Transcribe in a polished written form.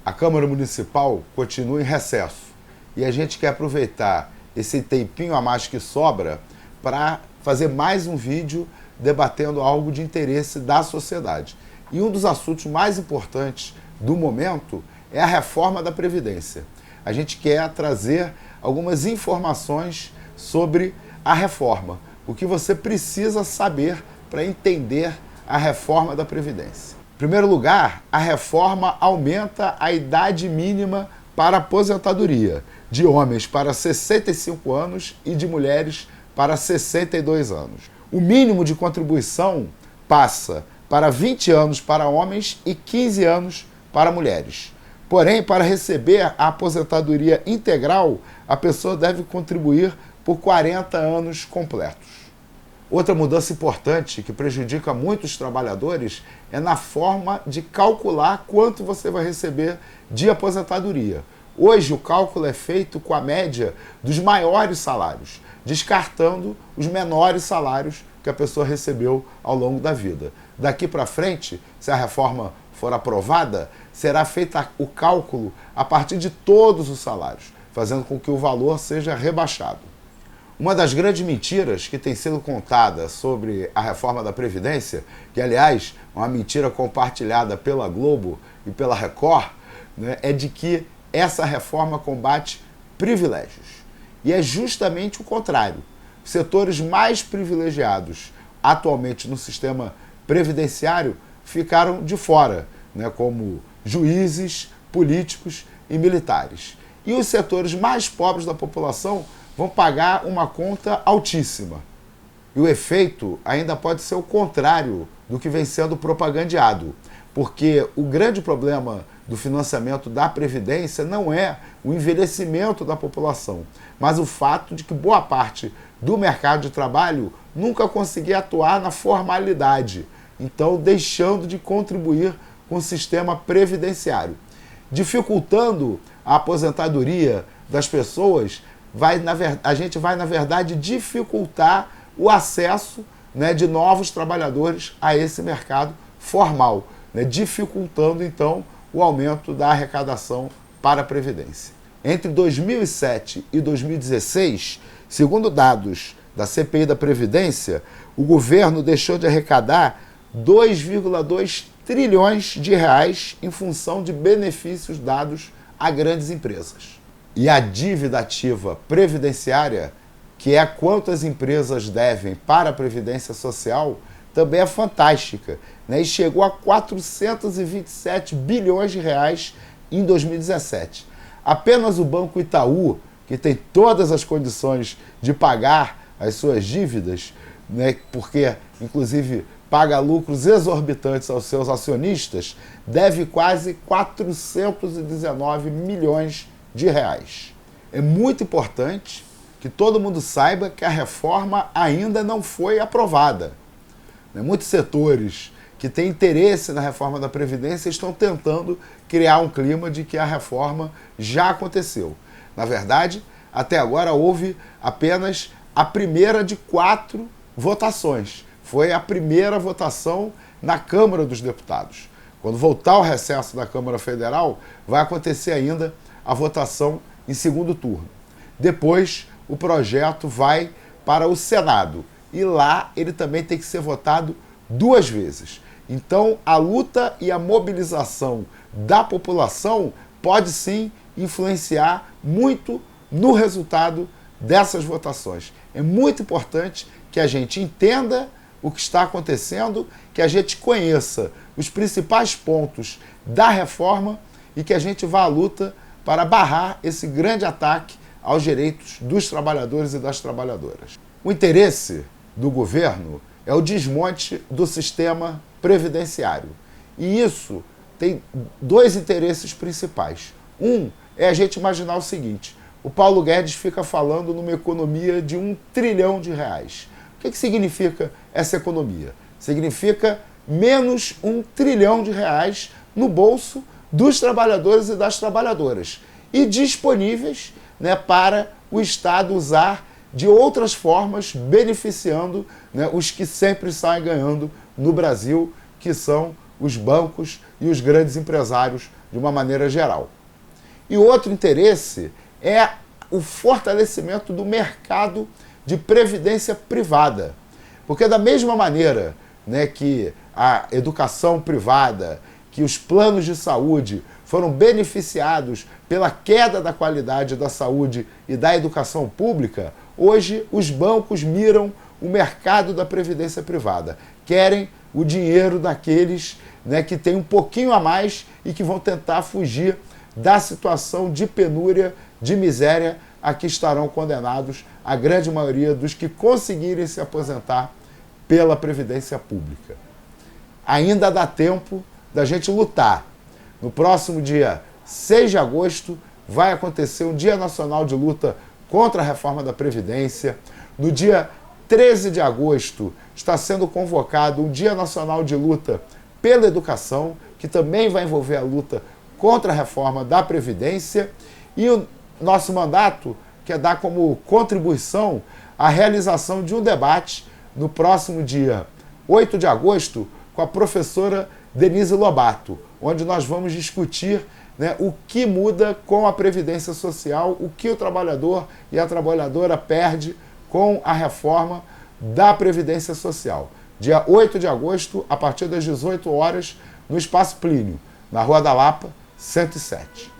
A Câmara Municipal continua em recesso e a gente quer aproveitar esse tempinho a mais que sobra para fazer mais um vídeo debatendo algo de interesse da sociedade. E um dos assuntos mais importantes do momento é a reforma da Previdência. A gente quer trazer algumas informações sobre a reforma, o que você precisa saber para entender a reforma da Previdência. Em primeiro lugar, a reforma aumenta a idade mínima para aposentadoria, de homens para 65 anos e de mulheres para 62 anos. O mínimo de contribuição passa para 20 anos para homens e 15 anos para mulheres. Porém, para receber a aposentadoria integral, a pessoa deve contribuir por 40 anos completos. Outra mudança importante que prejudica muitos trabalhadores é na forma de calcular quanto você vai receber de aposentadoria. Hoje o cálculo é feito com a média dos maiores salários, descartando os menores salários que a pessoa recebeu ao longo da vida. Daqui para frente, se a reforma for aprovada, será feito o cálculo a partir de todos os salários, fazendo com que o valor seja rebaixado. Uma das grandes mentiras que tem sido contada sobre a reforma da Previdência, que aliás é uma mentira compartilhada pela Globo e pela Record, né, é de que essa reforma combate privilégios. E é justamente o contrário. Os setores mais privilegiados atualmente no sistema previdenciário ficaram de fora, né, como juízes, políticos e militares. E os setores mais pobres da população vão pagar uma conta altíssima. E o efeito ainda pode ser o contrário do que vem sendo propagandeado, porque o grande problema do financiamento da Previdência não é o envelhecimento da população, mas o fato de que boa parte do mercado de trabalho nunca conseguia atuar na formalidade, então deixando de contribuir com o sistema previdenciário. Dificultando a aposentadoria das pessoas, a gente vai, na verdade, dificultar o acesso, né, de novos trabalhadores a esse mercado formal, né, dificultando, então, o aumento da arrecadação para a Previdência. Entre 2007 e 2016, segundo dados da CPI da Previdência, o governo deixou de arrecadar 2,2 trilhões de reais em função de benefícios dados a grandes empresas. E a dívida ativa previdenciária, que é quanto as empresas devem para a Previdência Social, também é fantástica, né? E chegou a 427 bilhões de reais em 2017. Apenas o Banco Itaú, que tem todas as condições de pagar as suas dívidas, né, porque, inclusive, paga lucros exorbitantes aos seus acionistas, deve quase 419 milhões de reais. É muito importante que todo mundo saiba que a reforma ainda não foi aprovada. Muitos setores que têm interesse na reforma da Previdência estão tentando criar um clima de que a reforma já aconteceu. Na verdade, até agora houve apenas a primeira de 4 votações. Foi a primeira votação na Câmara dos Deputados. Quando voltar ao recesso da Câmara Federal, vai acontecer ainda a votação em segundo turno. Depois, o projeto vai para o Senado e lá ele também tem que ser votado 2 vezes. Então, a luta e a mobilização da população pode sim influenciar muito no resultado dessas votações. É muito importante que a gente entenda o que está acontecendo, que a gente conheça os principais pontos da reforma e que a gente vá à luta para barrar esse grande ataque aos direitos dos trabalhadores e das trabalhadoras. O interesse do governo é o desmonte do sistema previdenciário. E isso tem 2 interesses principais. Um é a gente imaginar o seguinte: o Paulo Guedes fica falando numa economia de 1 trilhão de reais. O que significa essa economia? Significa menos 1 trilhão de reais no bolso dos trabalhadores e das trabalhadoras e disponíveis, né, para o Estado usar de outras formas, beneficiando, né, os que sempre saem ganhando no Brasil, que são os bancos e os grandes empresários de uma maneira geral. E outro interesse é o fortalecimento do mercado de previdência privada. Porque da mesma maneira, né, que a educação privada, que os planos de saúde foram beneficiados pela queda da qualidade da saúde e da educação pública, hoje os bancos miram o mercado da previdência privada. Querem o dinheiro daqueles, né, que têm um pouquinho a mais e que vão tentar fugir da situação de penúria, de miséria a que estarão condenados a grande maioria dos que conseguirem se aposentar pela Previdência Pública. Ainda dá tempo da gente lutar. No próximo dia 6 de agosto vai acontecer um Dia Nacional de Luta contra a Reforma da Previdência. No dia 13 de agosto está sendo convocado um Dia Nacional de Luta pela Educação, que também vai envolver a luta contra a reforma da Previdência. E o nosso mandato quer dar como contribuição a realização de um debate no próximo dia 8 de agosto com a professora Denise Lobato, onde nós vamos discutir, né, o que muda com a Previdência Social, o que o trabalhador e a trabalhadora perde com a reforma da Previdência Social. Dia 8 de agosto, a partir das 18 horas, no Espaço Plínio, na Rua da Lapa, 107.